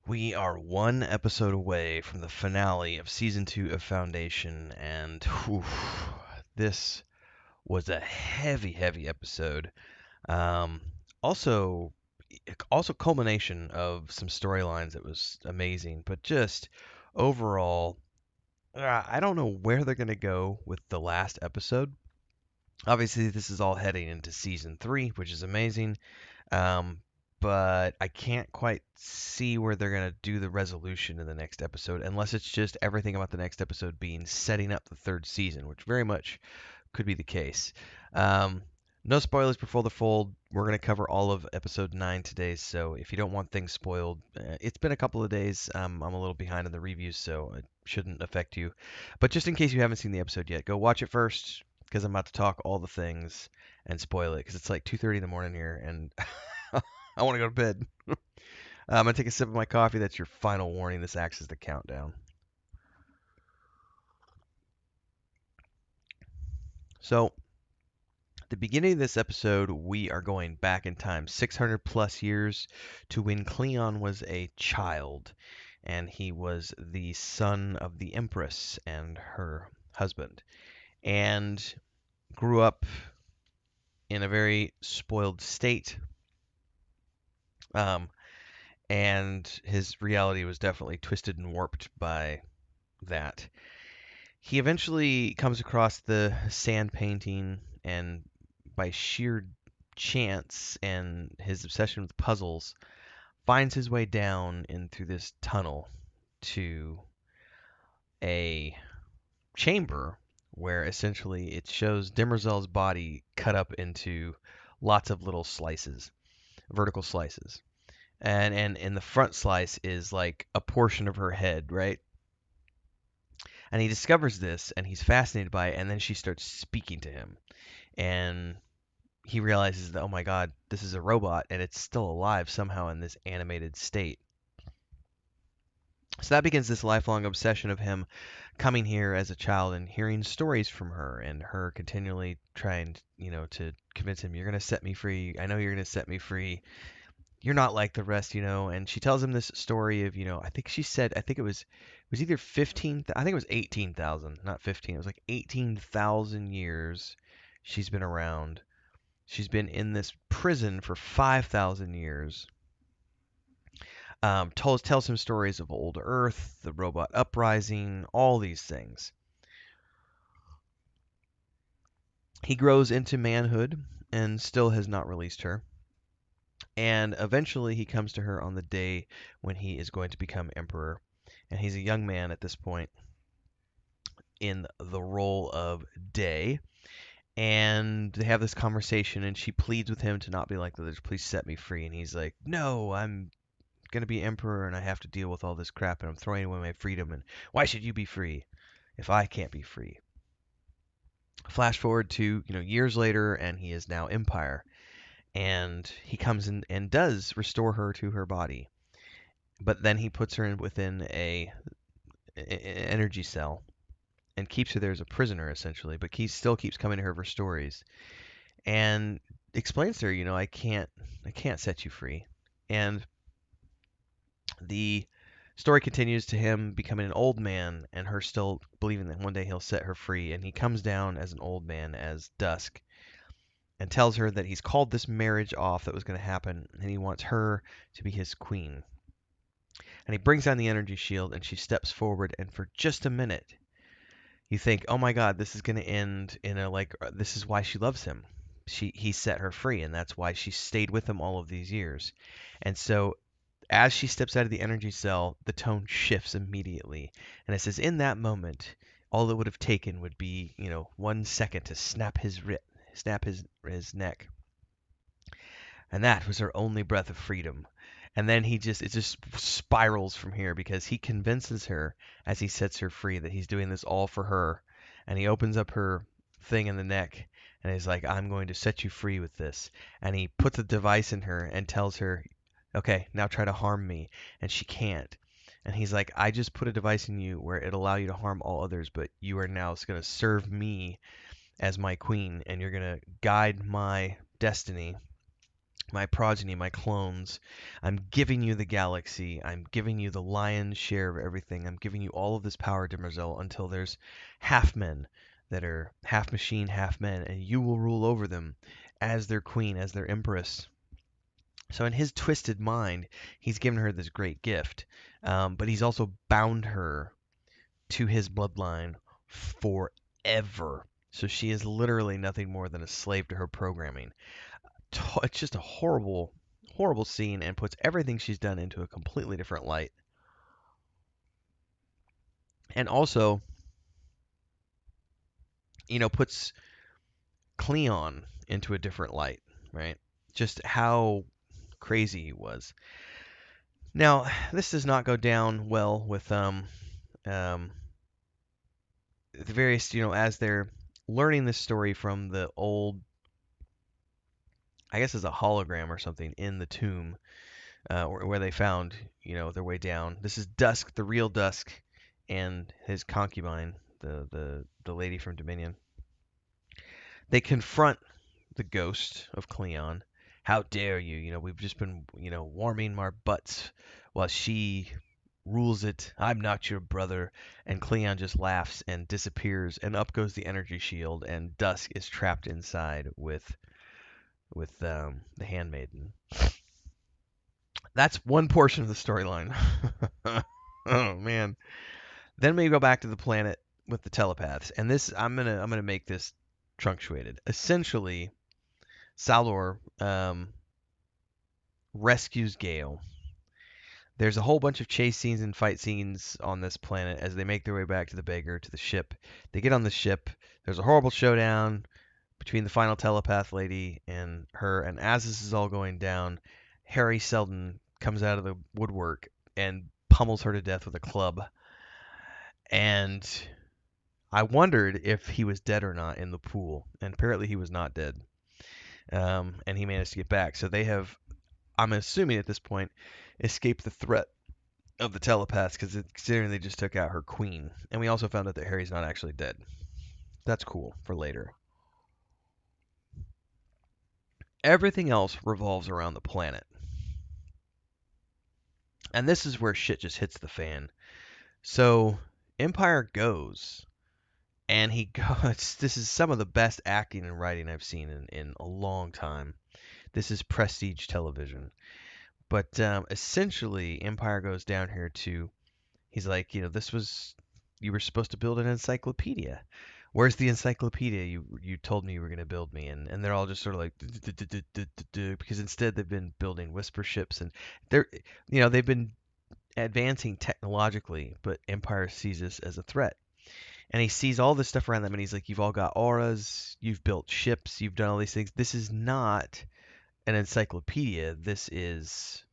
We are one episode away from the finale of season 2 of Foundation, and whew, this was a heavy, heavy episode. Um, also, also culmination of some storylines that was amazing, but just overall, I don't know where they're gonna go with the last episode. Obviously, this is all heading into season 3, which is amazing. Um, but I can't quite see where they're going to do the resolution in the next episode, unless it's just everything about the next episode being setting up the third season, which very much could be the case. Um, no spoilers before the fold. We're going to cover all of episode 9 today, so if you don't want things spoiled, it's been a couple of days. I'm a little behind on the reviews, so it shouldn't affect you. But just in case you haven't seen the episode yet, go watch it first, because I'm about to talk all the things and spoil it, because it's like 2:30 in the morning here, and I want to go to bed. I'm gonna take a sip of my coffee. That's your final warning. This acts as the countdown. So, at the beginning of this episode, we are going back in time 600 plus years to when Cleon was a child, and he was the son of the Empress and her husband, and grew up in a very spoiled state. Um, and his reality was definitely twisted and warped by that. He eventually comes across the sand painting, and by sheer chance and his obsession with puzzles, finds his way down into this tunnel to a chamber where essentially it shows Demerzel's body cut up into lots of little slices, vertical slices. And in the front slice is like a portion of her head, right? And he discovers this and he's fascinated by it, and then she starts speaking to him. And he realizes that, oh my god, this is a robot and it's still alive somehow in this animated state. So that begins this lifelong obsession of him coming here as a child and hearing stories from her, and her continually trying, to convince him, you're going to set me free. I know you're going to set me free. You're not like the rest, and she tells him this story of, I think she said, I think it was either 15, I think it was 18,000, not 15. It was like 18,000 years she's been around. She's been in this prison for 5,000 years. Tells him stories of old Earth, the robot uprising, all these things. He grows into manhood and still has not released her. And eventually he comes to her on the day when he is going to become emperor. And he's a young man at this point in the role of Day. And they have this conversation, and she pleads with him to not be like the others. Please set me free. And he's like, no, I'm going to be emperor, and I have to deal with all this crap, and I'm throwing away my freedom. And why should you be free if I can't be free? Flash forward to years later, and he is now empire. And he comes in and does restore her to her body. But then he puts her within a energy cell and keeps her there as a prisoner essentially. But he still keeps coming to her for stories and explains to her, I can't set you free. And the story continues to him becoming an old man and her still believing that one day he'll set her free. And he comes down as an old man, as Dusk, and tells her that he's called this marriage off that was going to happen, and he wants her to be his queen. And he brings down the energy shield, and she steps forward, and for just a minute, you think, oh my god, this is going to end in a, like, this is why she loves him. He set her free, and that's why she stayed with him all of these years. And so as she steps out of the energy cell, the tone shifts immediately. And it says, in that moment, all it would have taken would be, 1 second to snap his neck. And that was her only breath of freedom. And then it just spirals from here, because he convinces her as he sets her free that he's doing this all for her. And he opens up her thing in the neck and he's like, I'm going to set you free with this. And he puts a device in her and tells her, okay, now try to harm me. And she can't. And he's like, I just put a device in you where it'll allow you to harm all others, but you are now going to serve me as my queen, and you're going to guide my destiny my progeny, my clones. I'm giving you the galaxy. I'm giving you the lion's share of everything. I'm giving you all of this power, Demerzel, until there's half men that are half machine, half men, and you will rule over them as their queen, as their empress. So in his twisted mind, he's given her this great gift, but he's also bound her to his bloodline forever. So she is literally nothing more than a slave to her programming. It's just a horrible, horrible scene and puts everything she's done into a completely different light. And also, puts Cleon into a different light, right? Just how crazy he was. Now, this does not go down well with the various, as they're learning this story from the old, I guess, as a hologram or something in the tomb, where they found, their way down. This is Dusk, the real Dusk, and his concubine, the lady from Dominion. They confront the ghost of Cleon. How dare you? We've just been, warming our butts while she rules it. I'm not your brother. And Cleon just laughs and disappears, and up goes the energy shield, and Dusk is trapped inside with the handmaiden. That's one portion of the storyline. Oh man. Then we go back to the planet with the telepaths, and this I'm gonna make this truncated. Essentially, Salor rescues Gale. There's a whole bunch of chase scenes and fight scenes on this planet as they make their way back to the beggar, to the ship. They get on the ship. There's a horrible showdown between the final telepath lady and her, and as this is all going down, Harry Seldon comes out of the woodwork and pummels her to death with a club. And I wondered if he was dead or not in the pool, and apparently he was not dead. And he managed to get back. So they have, I'm assuming at this point, escaped the threat of the telepaths, because considering they just took out her queen. And we also found out that Harry's not actually dead. That's cool for later. Everything else revolves around the planet. And this is where shit just hits the fan. So Empire goes, and he goes. This is some of the best acting and writing I've seen in a long time. This is prestige television. But essentially, Empire goes down here to. He's like, this was. You were supposed to build an encyclopedia. Where's the encyclopedia you told me you were going to build me? And they're all just sort of like, because instead they've been building whisper ships, and they've been advancing technologically, but Empire sees this as a threat. And he sees all this stuff around them, and he's like, you've all got auras, you've built ships, you've done all these things. This is not an encyclopedia. This is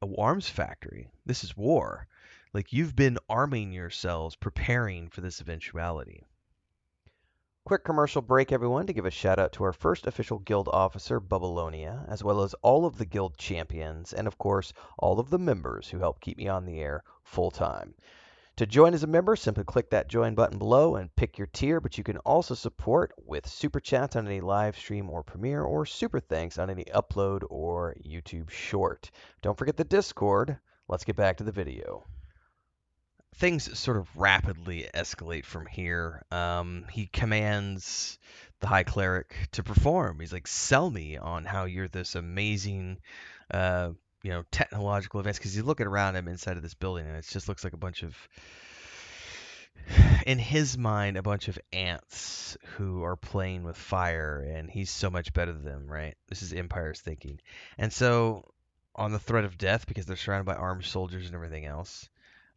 a arms factory. This is war. Like, you've been arming yourselves, preparing for this eventuality. Quick commercial break, everyone, to give a shout out to our first official guild officer, Bubalonia, as well as all of the guild champions, and of course, all of the members who help keep me on the air full time. To join as a member, simply click that join button below and pick your tier, but you can also support with Super Chats on any live stream or premiere, or Super Thanks on any upload or YouTube short. Don't forget the Discord. Let's get back to the video. Things sort of rapidly escalate from here. He commands the High Cleric to perform. He's like, sell me on how you're this amazing, technological advance. Because he's looking around him inside of this building, and it just looks like a bunch of, in his mind, a bunch of ants who are playing with fire, and he's so much better than them, right? This is Empire's thinking. And so, on the threat of death, because they're surrounded by armed soldiers and everything else,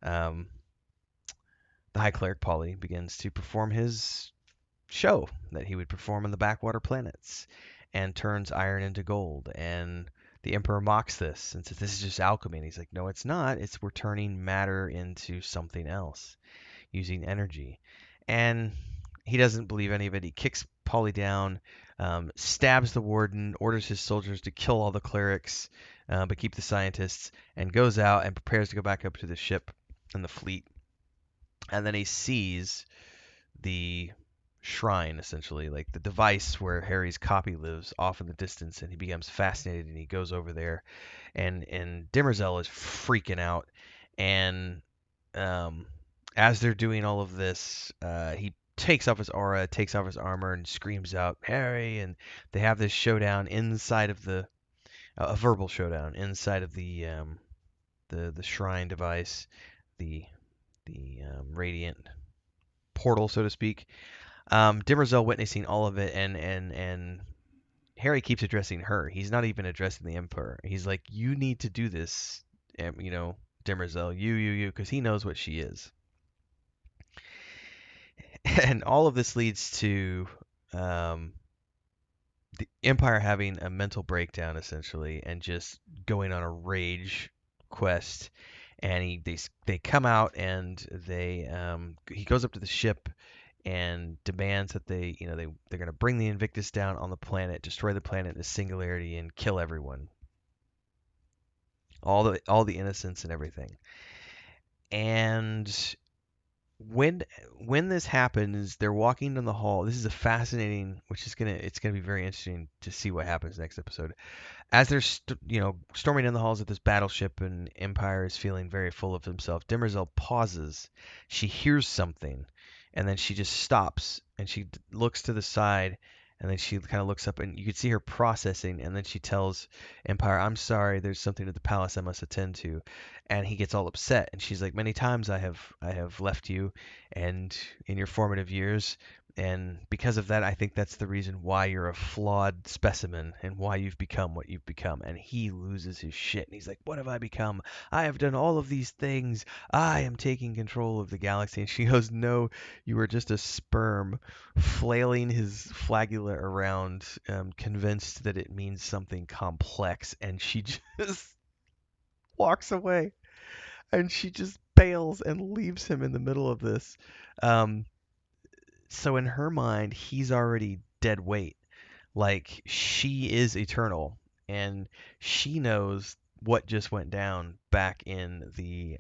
the High Cleric Polly begins to perform his show that he would perform on the backwater planets, and turns iron into gold. And the Emperor mocks this and says, this is just alchemy. And he's like, no, it's not. We're turning matter into something else using energy. And he doesn't believe any of it. He kicks Polly down, stabs the warden, orders his soldiers to kill all the clerics, but keep the scientists, and goes out and prepares to go back up to the ship and the fleet. And then he sees the shrine, essentially, like the device where Harry's copy lives off in the distance, and he becomes fascinated and he goes over there, and Demerzel is freaking out, and um, as they're doing all of this, he takes off his aura, takes off his armor, and screams out, "Harry!" And they have this showdown inside of a verbal showdown inside of the shrine device, the radiant portal, so to speak. Demerzel witnessing all of it, and Harry keeps addressing her. He's not even addressing the Emperor. He's like, "You need to do this, Demerzel, you, because he knows what she is." And all of this leads to um, the Empire having a mental breakdown, essentially, and just going on a rage quest. And they come out, and he goes up to the ship and demands that they're going to bring the Invictus down on the planet, destroy the planet in a singularity, and kill everyone, all the innocents and everything. And when when this happens, they're walking down the hall. This is a fascinating, which is it's gonna be very interesting to see what happens next episode. As they're storming in the halls of this battleship, and Empire is feeling very full of himself, Demerzel pauses. She hears something, and then she just stops, and she looks to the side, and then she kind of looks up, and you can see her processing, and then she tells Empire, "I'm sorry, there's something at the palace I must attend to." And he gets all upset, and she's like, "Many times I have left you, and in your formative years, and because of that, I think that's the reason why you're a flawed specimen and why you've become what you've become." And he loses his shit. And he's like, "What have I become? I have done all of these things. I am taking control of the galaxy." And she goes, "No, you are just a sperm," flailing his flagella around, convinced that it means something complex. And she just walks away. And she just bails and leaves him in the middle of this. Um, so in her mind, he's already dead weight. Like, she is eternal, and she knows what just went down back in the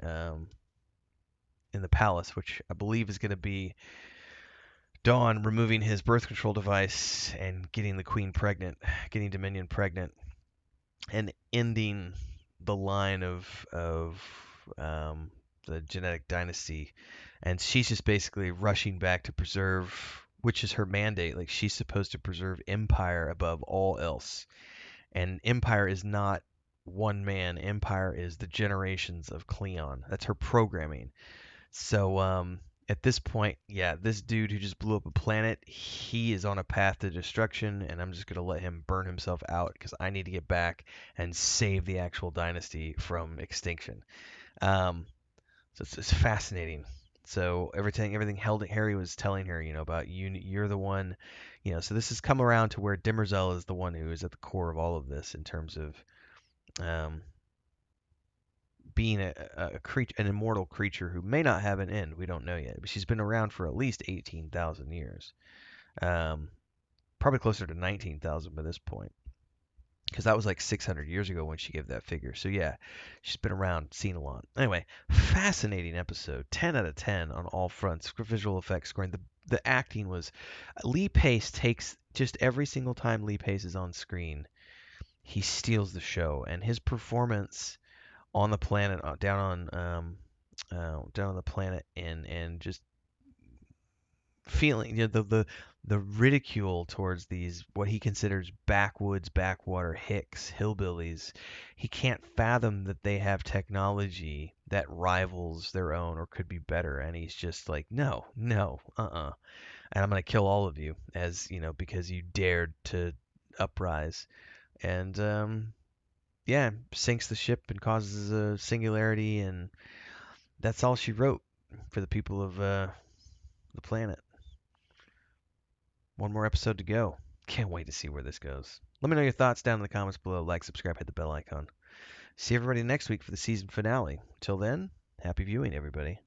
palace, which I believe is going to be Dawn removing his birth control device and getting the queen pregnant, getting Dominion pregnant, and ending the line of the genetic dynasty. And she's just basically rushing back to preserve, which is her mandate. Like, she's supposed to preserve Empire above all else. And Empire is not one man. Empire is the generations of Cleon. That's her programming. So at this point, yeah, this dude who just blew up a planet, he is on a path to destruction, and I'm just gonna let him burn himself out because I need to get back and save the actual dynasty from extinction. Um, so it's fascinating. So everything Harry was telling her, about you're the one, So this has come around to where Demerzel is the one who is at the core of all of this in terms of um, being a creature, an immortal creature who may not have an end. We don't know yet, but she's been around for at least 18,000 years. Um, Probably closer to 19,000 by this point, because that was like 600 years ago when she gave that figure. So yeah, she's been around, seen a lot. Anyway, fascinating episode. 10 out of 10 on all fronts. Visual effects scoring. The acting was Lee Pace takes just every single time Lee Pace is on screen, he steals the show, and his performance on the planet, down on the planet, and just feeling, the ridicule towards these what he considers backwoods, backwater hicks, hillbillies. He can't fathom that they have technology that rivals their own or could be better, and he's just like, no, no, and I'm gonna kill all of you, as because you dared to uprise. And yeah, sinks the ship and causes a singularity, and that's all she wrote for the people of the planet. One more episode to go. Can't wait to see where this goes. Let me know your thoughts down in the comments below. Like, subscribe, hit the bell icon. See everybody next week for the season finale. Till then, happy viewing, everybody.